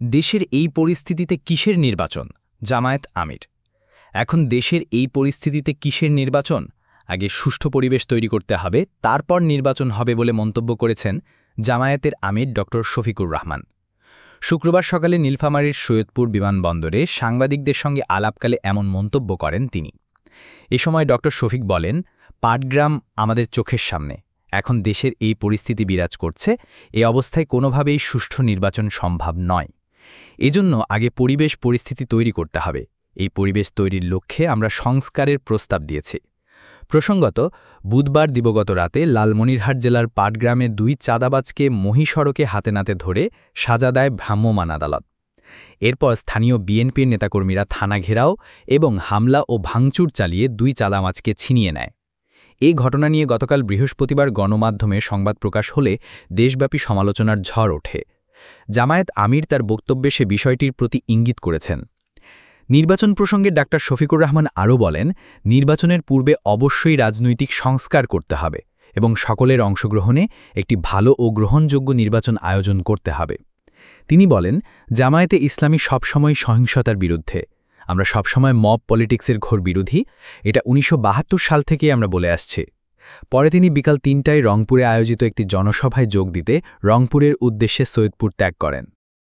দেশের এই পরিস্থিতিতে কিসের নির্বাচন? জামায়াত আমির। এখন দেশের এই পরিস্থিতিতে কিসের নির্বাচন? আগে সুষ্ঠু পরিবেশ তৈরি করতে হবে, তারপর নির্বাচন হবে বলে মন্তব্য করেছেন জামায়াতের আমির ড. শফিকুর রহমান। শুক্রবার সকালে নীলফামারীর সৈয়দপুর বিমানবন্দরে সাংবাদিকদের সঙ্গে আলাপকালে এমন মন্তব্য করেন তিনি। এ সময় ড. শফিক বলেন, পাটগ্রাম আমাদের চোখের সামনে। এখন দেশের এই পরিস্থিতি বিরাজ করছে, এ অবস্থায় কোনোভাবেই সুষ্ঠু নির্বাচন সম্ভব নয়। এজন্য আগে পরিবেশ পরিস্থিতি তৈরি করতে হবে। এই পরিবেশ তৈরির লক্ষ্যে আমরা সংস্কারের প্রস্তাব দিয়েছি। প্রসঙ্গত, বুধবার দিবগত রাতে লালমনিরহাট জেলার পাটগ্রামে 2 চাঁদাবাজকে মহিসড়কে হাতে নাতে ধরে সাজা দেয় ভ্রাম্যমাণ আদালত। এরপর স্থানীয় বিএনপির নেতাকর্মীরা থানা ঘেরাও এবং হামলা ও ভাঙচুর চালিয়ে 2 চাঁদাবাজকে ছিনিয়ে নেয়। এই ঘটনা নিয়ে গতকাল বৃহস্পতিবার গণমাধ্যমে সংবাদ প্রকাশ হলে দেশব্যাপী সমালোচনার ঝড় ওঠে। জামায়াত আমির তার বক্তব্যে সে বিষয়টির প্রতি ইঙ্গিত করেছেন। নির্বাচন প্রসঙ্গে ডা. শফিকুর রহমান আরও বলেন, নির্বাচনের পূর্বে অবশ্যই রাজনৈতিক সংস্কার করতে হবে এবং সকলের অংশগ্রহণে একটি ভালো ও গ্রহণযোগ্য নির্বাচন আয়োজন করতে হবে। তিনি বলেন, জামায়াতে ইসলামী সবসময় সহিংসতার বিরুদ্ধে। আমরা সবসময় মব পলিটিক্সের ঘোর বিরোধী। এটা 1972 সাল থেকেই আমরা বলে আসছি। পরে তিনি বিকাল 3টায় রংপুরে আয়োজিত একটি জনসভায় যোগ দিতে রংপুরের উদ্দেশ্যে সৈয়দপুর ত্যাগ করেন।